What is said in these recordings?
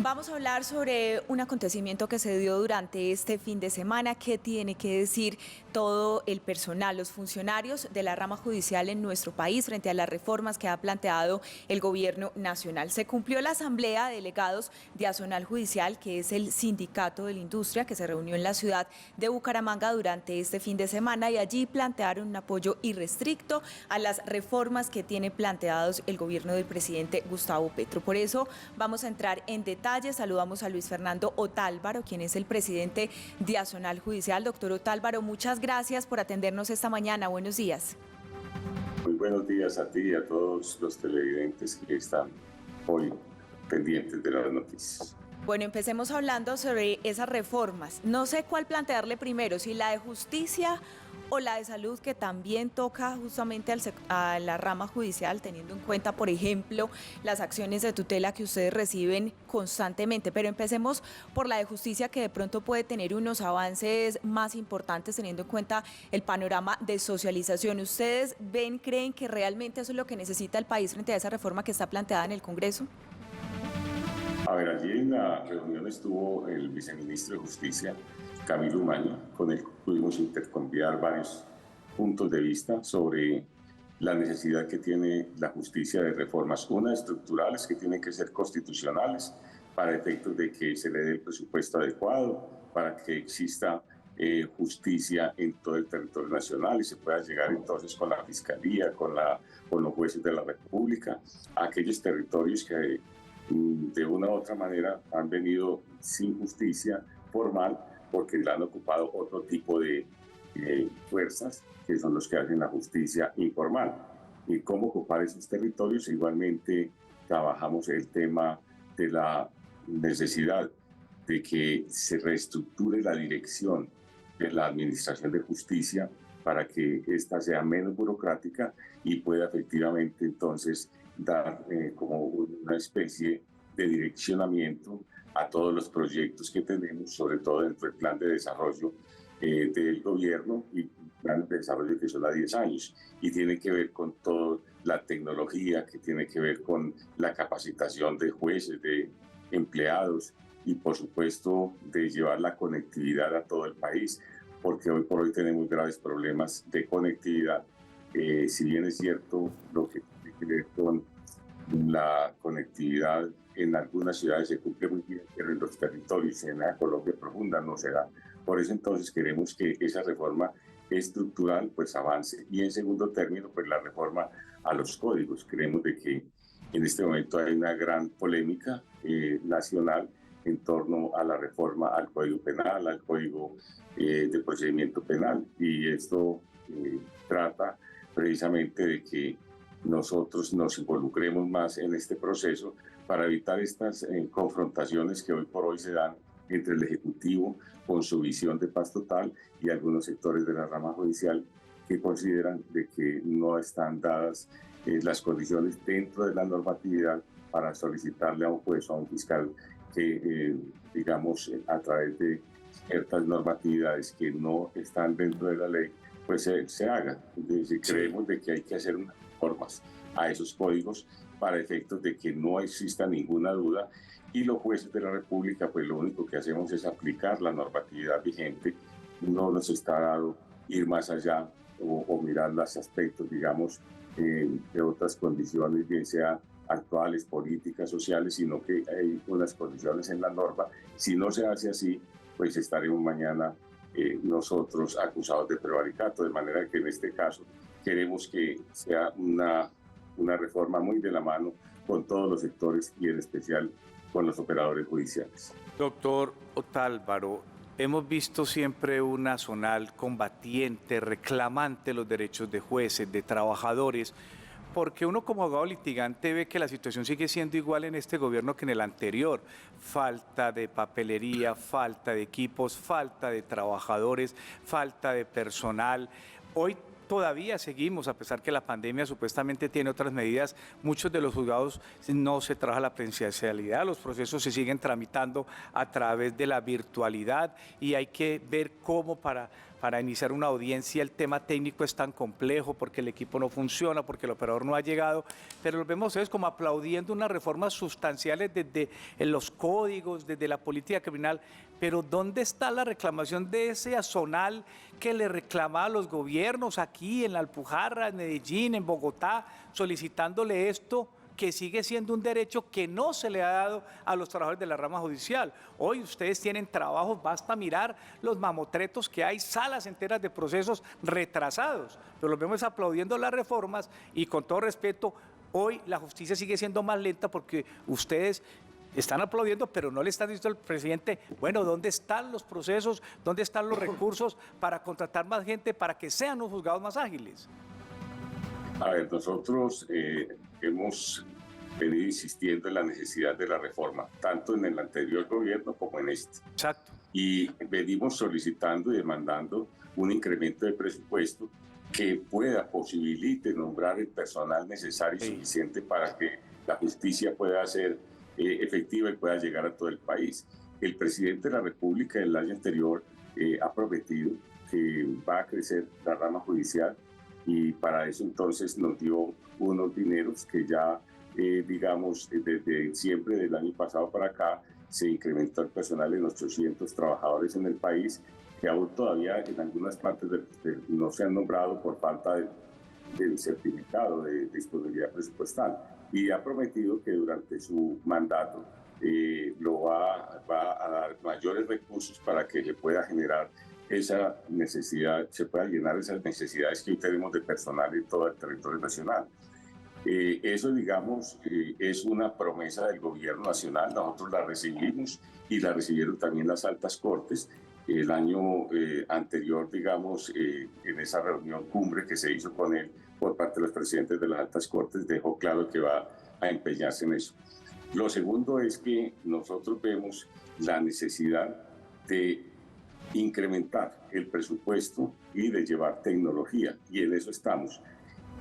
Vamos a hablar sobre un acontecimiento que se dio durante este fin de semana. ¿Qué tiene que decir todo el personal, los funcionarios de la rama judicial en nuestro país frente a las reformas que ha planteado el gobierno nacional? Se cumplió la asamblea de delegados de Azonal Judicial, que es el sindicato de la industria que se reunió en la ciudad de Bucaramanga durante este fin de semana, y allí plantearon un apoyo irrestricto a las reformas que tiene planteados el gobierno del presidente Gustavo Petro. Por eso vamos a entrar en detalle. Saludamos a Luis Fernando Otálvaro, quien es el presidente de Azonal Judicial. Doctor Otálvaro, muchas gracias por atendernos esta mañana. Buenos días. Muy buenos días a ti y a todos los televidentes que están hoy pendientes de las noticias. Bueno, empecemos hablando sobre esas reformas. No sé cuál plantearle primero, si la de justicia o la de salud, que también toca justamente a la rama judicial, teniendo en cuenta, por ejemplo, las acciones de tutela que ustedes reciben constantemente. Pero empecemos por la de justicia, que de pronto puede tener unos avances más importantes teniendo en cuenta el panorama de socialización. ¿Ustedes creen que realmente eso es lo que necesita el país frente a esa reforma que está planteada en el Congreso? A ver, allí en la reunión estuvo el viceministro de Justicia, Camilo Maña, con el que pudimos intercambiar varios puntos de vista sobre la necesidad que tiene la justicia de reformas, unas estructurales que tienen que ser constitucionales para efectos de que se le dé el presupuesto adecuado, para que exista justicia en todo el territorio nacional y se pueda llegar entonces con la Fiscalía, con los jueces de la República, a aquellos territorios que de una u otra manera han venido sin justicia formal porque la han ocupado otro tipo de fuerzas que son los que hacen la justicia informal. Y cómo ocupar esos territorios. Igualmente trabajamos el tema de la necesidad de que se reestructure la dirección de la Administración de Justicia para que ésta sea menos burocrática y pueda efectivamente entonces dar como una especie de direccionamiento a todos los proyectos que tenemos, sobre todo dentro del plan de desarrollo del gobierno y plan de desarrollo que son a 10 años y tiene que ver con toda la tecnología, que tiene que ver con la capacitación de jueces, de empleados y por supuesto de llevar la conectividad a todo el país, porque hoy por hoy tenemos graves problemas de conectividad. Si bien es cierto lo que tiene que ver con la conectividad en algunas ciudades se cumple muy bien, pero en los territorios, en la Colombia profunda, no se da. Por eso entonces queremos que esa reforma estructural pues avance. Y en segundo término, pues la reforma a los códigos. Creemos de que en este momento hay una gran polémica nacional en torno a la reforma al Código Penal, al Código de Procedimiento Penal. Y esto trata precisamente de que nosotros nos involucremos más en este proceso para evitar estas confrontaciones que hoy por hoy se dan entre el Ejecutivo con su visión de paz total y algunos sectores de la rama judicial que consideran de que no están dadas las condiciones dentro de la normatividad para solicitarle a un juez o a un fiscal que, digamos, a través de ciertas normatividades que no están dentro de la ley, pues se haga. Entonces, creemos de que hay que hacer unas reformas a esos códigos para efectos de que no exista ninguna duda y los jueces de la República pues lo único que hacemos es aplicar la normatividad vigente, no nos está dado ir más allá o mirar los aspectos, digamos, de otras condiciones, bien sea actuales, políticas, sociales, sino que hay unas condiciones en la norma. Si no se hace así, pues estaremos mañana nosotros acusados de prevaricato, de manera que en este caso queremos que sea una reforma muy de la mano con todos los sectores y en especial con los operadores judiciales. Doctor Otálvaro, hemos visto siempre una Azonal combatiente, reclamante los derechos de jueces, de trabajadores, porque uno como abogado litigante ve que la situación sigue siendo igual en este gobierno que en el anterior. Falta de papelería, falta de equipos, falta de trabajadores, falta de personal. Hoy todavía seguimos, a pesar que la pandemia supuestamente tiene otras medidas, muchos de los juzgados no se trabaja la presencialidad, los procesos se siguen tramitando a través de la virtualidad y hay que ver cómo para para iniciar una audiencia el tema técnico es tan complejo, porque el equipo no funciona, porque el operador no ha llegado, pero los vemos ustedes como aplaudiendo unas reformas sustanciales desde los códigos, desde la política criminal, pero ¿dónde está la reclamación de ese azonal que le reclamaba a los gobiernos aquí en la Alpujarra, en Medellín, en Bogotá, solicitándole esto, que sigue siendo un derecho que no se le ha dado a los trabajadores de la rama judicial? Hoy ustedes tienen trabajos, basta mirar los mamotretos que hay, salas enteras de procesos retrasados, pero los vemos aplaudiendo las reformas y, con todo respeto, hoy la justicia sigue siendo más lenta porque ustedes están aplaudiendo, pero no le están diciendo al presidente, bueno, ¿dónde están los procesos? ¿Dónde están los recursos para contratar más gente, para que sean los juzgados más ágiles? A ver, nosotros hemos venido insistiendo en la necesidad de la reforma, tanto en el anterior gobierno como en este. Exacto. Y venimos solicitando y demandando un incremento de presupuesto que posibilite nombrar el personal necesario y suficiente para que la justicia pueda ser efectiva y pueda llegar a todo el país. El presidente de la República el año anterior ha prometido que va a crecer la rama judicial, y para eso entonces nos dio unos dineros que ya, digamos, desde diciembre del año pasado para acá se incrementó el personal en 800 trabajadores en el país, que aún todavía en algunas partes no se han nombrado por falta del certificado de disponibilidad presupuestal. Y ha prometido que durante su mandato va a dar mayores recursos para que se pueda generar esa necesidad, se pueda llenar esas necesidades que hoy tenemos de personal en todo el territorio nacional. Eso, digamos, es una promesa del gobierno nacional. Nosotros la recibimos y la recibieron también las altas cortes. El año anterior, digamos, en esa reunión cumbre que se hizo con él por parte de los presidentes de las altas cortes, dejó claro que va a empeñarse en eso. Lo segundo es que nosotros vemos la necesidad de incrementar el presupuesto y de llevar tecnología, y en eso estamos.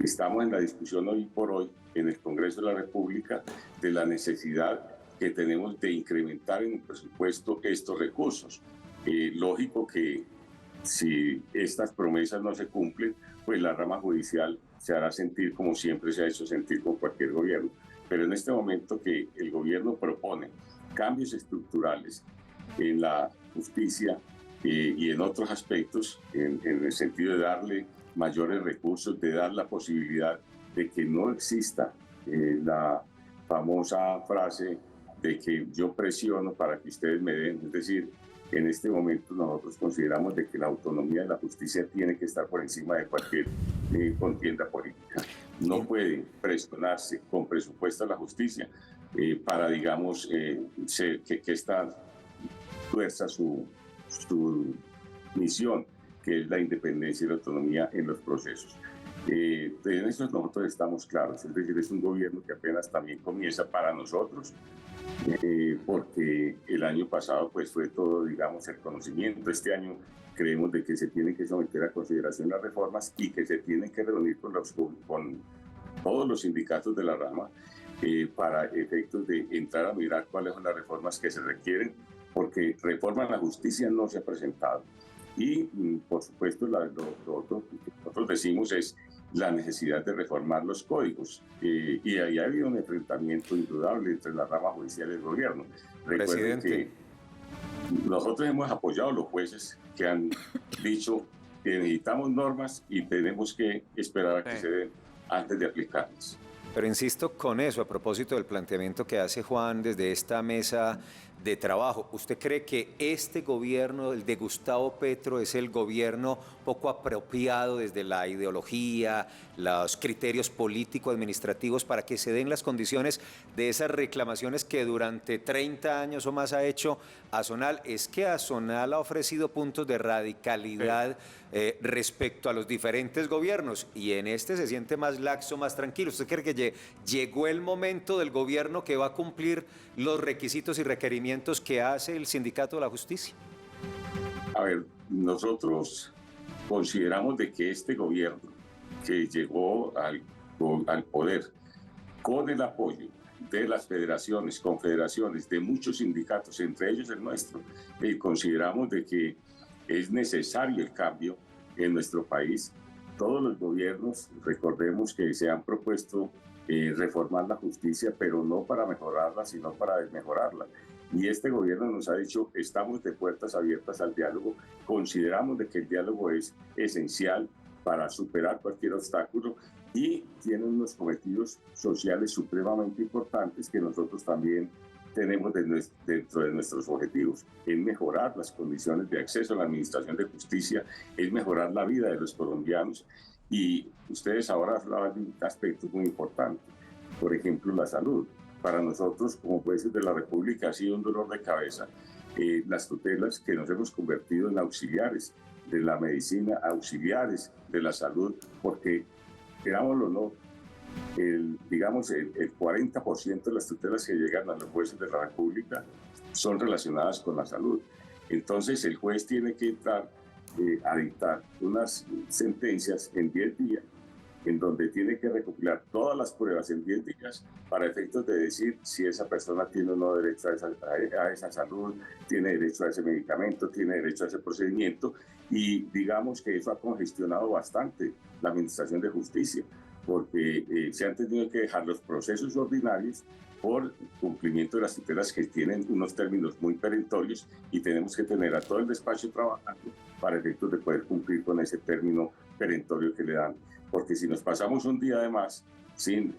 Estamos en la discusión hoy por hoy en el Congreso de la República de la necesidad que tenemos de incrementar en el presupuesto estos recursos. Lógico que si estas promesas no se cumplen, pues la rama judicial se hará sentir como siempre se ha hecho sentir con cualquier gobierno. Pero en este momento que el gobierno propone cambios estructurales en la justicia y en otros aspectos, en el sentido de darle mayores recursos, de dar la posibilidad de que no exista la famosa frase de que yo presiono para que ustedes me den. Es decir, en este momento nosotros consideramos de que la autonomía de la justicia tiene que estar por encima de cualquier contienda política. No puede presionarse con presupuesto a la justicia para, digamos, que esta fuerza su misión, que es la independencia y la autonomía en los procesos. En eso nosotros estamos claros, es decir, es un gobierno que apenas también comienza para nosotros, porque el año pasado pues fue todo, digamos, el conocimiento. Este año creemos de que se tienen que someter a consideración las reformas y que se tienen que reunir con todos los sindicatos de la rama para efectos de entrar a mirar cuáles son las reformas que se requieren, porque reforma en la justicia no se ha presentado. Y, por supuesto, lo otro que nosotros decimos es la necesidad de reformar los códigos. Y ahí ha habido un enfrentamiento indudable entre la rama judicial y el gobierno. Recuerden que nosotros hemos apoyado a los jueces que han dicho que necesitamos normas y tenemos que esperar a que se den antes de aplicarlas. Pero insisto con eso, a propósito del planteamiento que hace Juan desde esta mesa de trabajo. ¿Usted cree que este gobierno, el de Gustavo Petro, es el gobierno poco apropiado desde la ideología, los criterios político-administrativos para que se den las condiciones de esas reclamaciones que durante 30 años o más ha hecho Azonal? Es que Azonal ha ofrecido puntos de radicalidad respecto a los diferentes gobiernos y en este se siente más laxo, más tranquilo. ¿Usted cree que llegó el momento del gobierno que va a cumplir los requisitos y requerimientos que hace el Sindicato de la Justicia? A ver, nosotros consideramos de que este gobierno que llegó al poder con el apoyo de las federaciones, confederaciones, de muchos sindicatos, entre ellos el nuestro, consideramos de que es necesario el cambio en nuestro país. Todos los gobiernos, recordemos que se han propuesto reformar la justicia, pero no para mejorarla, sino para desmejorarla. Y este gobierno nos ha dicho, estamos de puertas abiertas al diálogo, consideramos de que el diálogo es esencial para superar cualquier obstáculo y tiene unos cometidos sociales supremamente importantes que nosotros también tenemos dentro de nuestros objetivos, es mejorar las condiciones de acceso a la administración de justicia, es mejorar la vida de los colombianos. Y ustedes ahora hablaban de un aspecto muy importante, por ejemplo, la salud. Para nosotros, como jueces de la República, ha sido un dolor de cabeza las tutelas que nos hemos convertido en auxiliares de la medicina, auxiliares de la salud, porque, querámoslo o no, el 40% de las tutelas que llegan a los jueces de la República son relacionadas con la salud. Entonces, el juez tiene que entrar a dictar unas sentencias en 10 días, en donde tiene que recopilar todas las pruebas en 10 días para efectos de decir si esa persona tiene o no derecho a esa salud, tiene derecho a ese medicamento, tiene derecho a ese procedimiento. Y digamos que eso ha congestionado bastante la administración de justicia, porque se han tenido que dejar los procesos ordinarios por cumplimiento de las tutelas que tienen unos términos muy perentorios y tenemos que tener a todo el despacho trabajando para efectos de poder cumplir con ese término perentorio que le dan. Porque si nos pasamos un día de más sin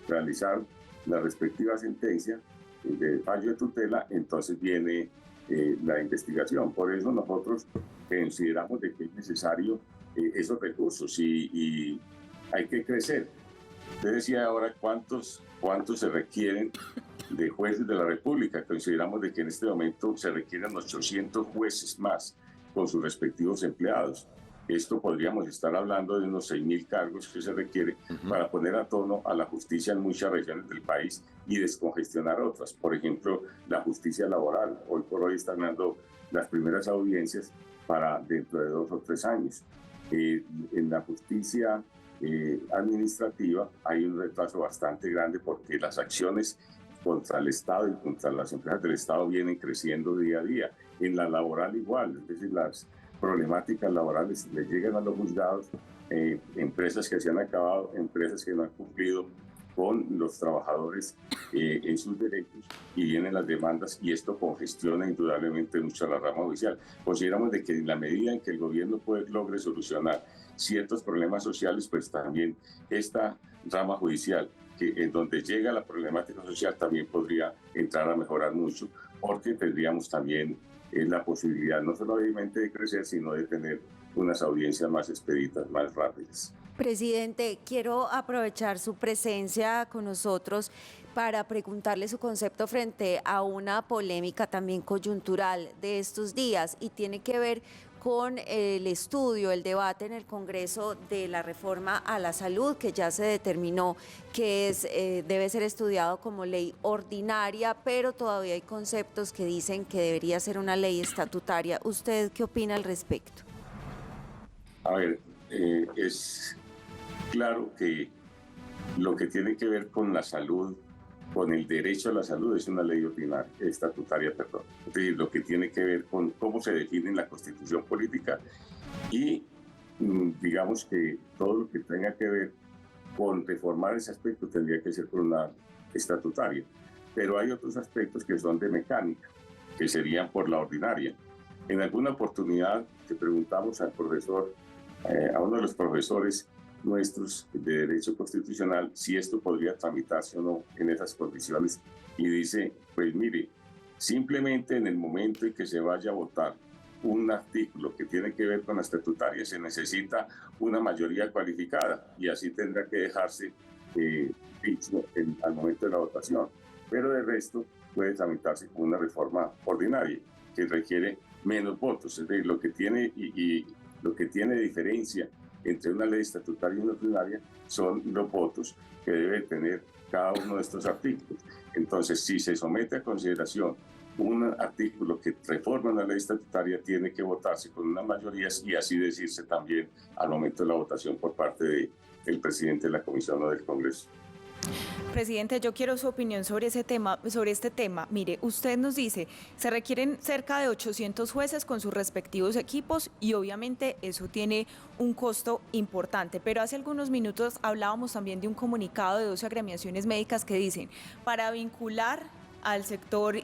realizar la respectiva sentencia de fallo de tutela, entonces viene la investigación. Por eso nosotros consideramos de que es necesario esos recursos y hay que crecer. Usted decía ahora cuántos se requieren de jueces de la República. Consideramos de que en este momento se requieren 800 jueces más con sus respectivos empleados. Esto podríamos estar hablando de unos 6.000 cargos que se requiere para poner a tono a la justicia en muchas regiones del país y descongestionar otras. Por ejemplo, la justicia laboral. Hoy por hoy están dando las primeras audiencias para dentro de 2 o 3 años. En la justicia administrativa hay un retraso bastante grande porque las acciones contra el Estado y contra las empresas del Estado vienen creciendo día a día. En la laboral igual, es decir, las problemáticas laborales le llegan a los juzgados, empresas que se han acabado, empresas que no han cumplido con los trabajadores en sus derechos y vienen las demandas y esto congestiona indudablemente mucho a la rama judicial. Consideramos de que en la medida en que el gobierno logre solucionar ciertos problemas sociales, pues también esta rama judicial, que en donde llega la problemática social, también podría entrar a mejorar mucho, porque tendríamos también la posibilidad no solamente de crecer, sino de tener unas audiencias más expeditas, más rápidas. Presidente, quiero aprovechar su presencia con nosotros para preguntarle su concepto frente a una polémica también coyuntural de estos días y tiene que ver con el estudio, el debate en el Congreso de la reforma a la salud, que ya se determinó que debe ser estudiado como ley ordinaria, pero todavía hay conceptos que dicen que debería ser una ley estatutaria. ¿Usted qué opina al respecto? A ver, es claro que lo que tiene que ver con la salud, con el derecho a la salud, es una ley ordinaria, estatutaria, perdón. Es decir, lo que tiene que ver con cómo se define en la Constitución política y digamos que todo lo que tenga que ver con reformar ese aspecto tendría que ser por una estatutaria. Pero hay otros aspectos que son de mecánica, que serían por la ordinaria. En alguna oportunidad le preguntamos al profesor, a uno de los profesores nuestros de Derecho Constitucional, si esto podría tramitarse o no en esas condiciones. Y dice, pues mire, simplemente en el momento en que se vaya a votar un artículo que tiene que ver con la estatutaria, se necesita una mayoría cualificada y así tendrá que dejarse dicho al momento de la votación. Pero de resto puede tramitarse como una reforma ordinaria que requiere menos votos. Es decir, lo que tiene lo que tiene diferencia entre una ley estatutaria y una ordinaria son los votos que debe tener cada uno de estos artículos. Entonces, si se somete a consideración un artículo que reforma una ley estatutaria, tiene que votarse con unas mayorías y así decirse también al momento de la votación por parte del presidente de la Comisión o del Congreso. Presidente, yo quiero su opinión sobre ese tema, sobre este tema. Mire, usted nos dice, se requieren cerca de 800 jueces con sus respectivos equipos y obviamente eso tiene un costo importante. Pero hace algunos minutos hablábamos también de un comunicado de 12 agremiaciones médicas que dicen, para vincular al sector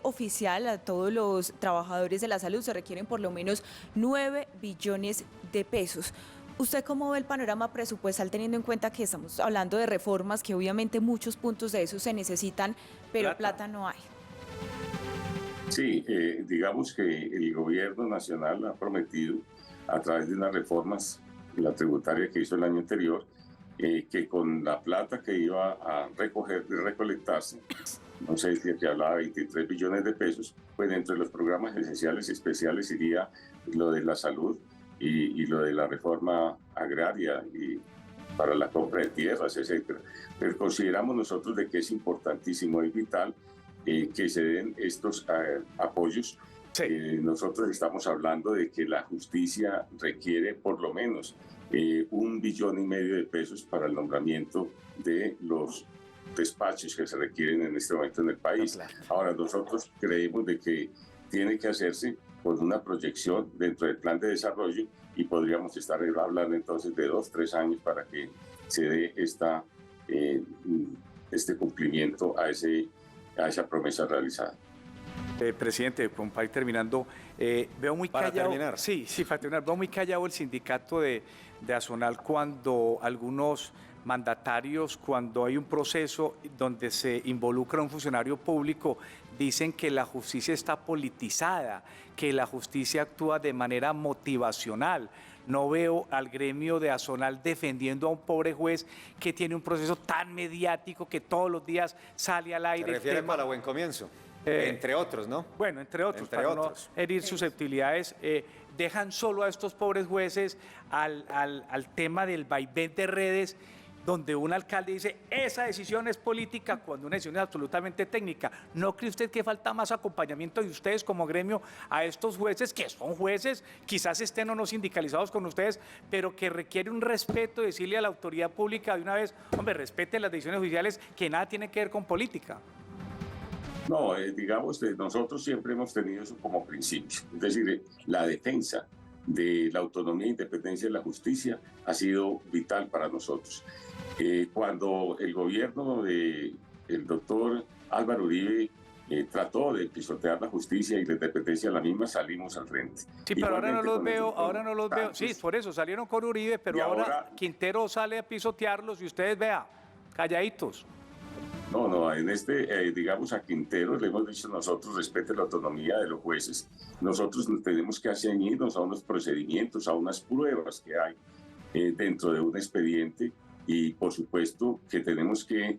oficial, a todos los trabajadores de la salud, se requieren por lo menos 9 billones de pesos. ¿Usted cómo ve el panorama presupuestal teniendo en cuenta que estamos hablando de reformas, que obviamente muchos puntos de esos se necesitan, pero plata no hay? Sí, digamos que el gobierno nacional ha prometido a través de unas reformas, la tributaria que hizo el año anterior, que con la plata que iba a recolectarse, no sé si aquí hablaba de 23 billones de pesos, pues entre los programas esenciales y especiales iría lo de la salud, y lo de la reforma agraria y para la compra de tierras, etcétera. Pero consideramos nosotros de que es importantísimo y vital que se den estos apoyos. Sí. Nosotros estamos hablando de que la justicia requiere por lo menos 1,5 billones de pesos para el nombramiento de los despachos que se requieren en este momento en el país. Claro. Ahora, nosotros creemos de que tiene que hacerse con una proyección dentro del plan de desarrollo y podríamos estar hablando entonces de 2, 3 años para que se dé este cumplimiento a esa promesa realizada. Presidente, para ir terminando, veo muy Para callado. terminar. Sí, para terminar. Veo muy callado el sindicato de Azonal cuando algunos mandatarios, cuando hay un proceso donde se involucra un funcionario público, dicen que la justicia está politizada, que la justicia actúa de manera motivacional. No veo al gremio de Azonal defendiendo a un pobre juez que tiene un proceso tan mediático que todos los días sale al aire. Se refiere para Buen Comienzo, entre otros, ¿no? Bueno, entre otros, Entre para otros. no herir susceptibilidades, dejan solo a estos pobres jueces al tema del vaivén de redes, donde un alcalde dice, esa decisión es política, cuando una decisión es absolutamente técnica. ¿No cree usted que falta más acompañamiento de ustedes como gremio a estos jueces, que son jueces, quizás estén o no sindicalizados con ustedes, pero que requiere un respeto, decirle a la autoridad pública de una vez, hombre, respete las decisiones judiciales, que nada tiene que ver con política? No, digamos que nosotros siempre hemos tenido eso como principio, es decir, la defensa de la autonomía e independencia de la justicia ha sido vital para nosotros. Cuando el gobierno del doctor Álvaro Uribe trató de pisotear la justicia y la independencia de la misma, salimos al frente. Sí, pero ahora no Igualmente los con veo, esos ahora no los veo. Sí, tantos. por eso salieron con Uribe, pero Y ahora ahora- Quintero sale a pisotearlos y ustedes vean, calladitos. No, en digamos, a Quintero le hemos dicho nosotros, respete la autonomía de los jueces. Nosotros tenemos que ceñirnos a unos procedimientos, a unas pruebas que hay dentro de un expediente y, por supuesto, que tenemos que,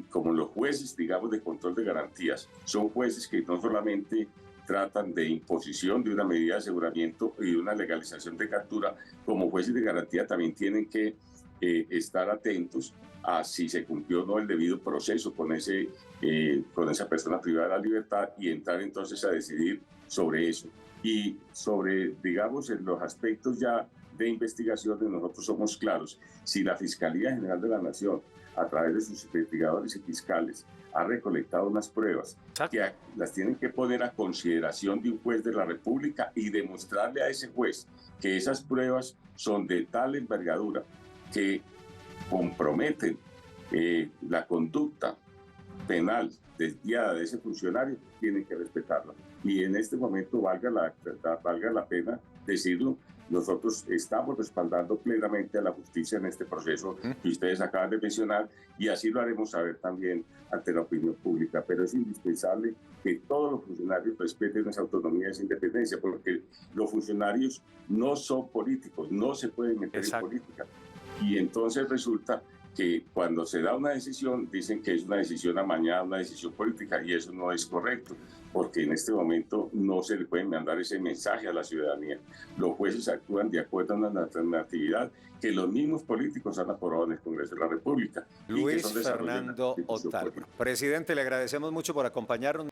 como los jueces, digamos, de control de garantías, son jueces que no solamente tratan de imposición de una medida de aseguramiento y de una legalización de captura, como jueces de garantía también tienen que estar atentos a si se cumplió o no el debido proceso con esa persona privada de la libertad y entrar entonces a decidir sobre eso. Y sobre, digamos, en los aspectos ya de investigación, nosotros somos claros. Si la Fiscalía General de la Nación, a través de sus investigadores y fiscales, ha recolectado unas pruebas que las tienen que poner a consideración de un juez de la República y demostrarle a ese juez que esas pruebas son de tal envergadura que comprometen la conducta penal desviada de ese funcionario, tienen que respetarla. Y en este momento valga la pena decirlo, nosotros estamos respaldando plenamente a la justicia en este proceso que ustedes acaban de mencionar y así lo haremos saber también ante la opinión pública. Pero es indispensable que todos los funcionarios respeten esa autonomía y esa independencia, porque los funcionarios no son políticos, no se pueden meter en política. Y entonces resulta que cuando se da una decisión, dicen que es una decisión amañada, una decisión política, y eso no es correcto, porque en este momento no se le puede mandar ese mensaje a la ciudadanía. Los jueces actúan de acuerdo a una normatividad que los mismos políticos han aprobado en el Congreso de la República. Luis Fernando Otálvaro. Presidente, le agradecemos mucho por acompañarnos.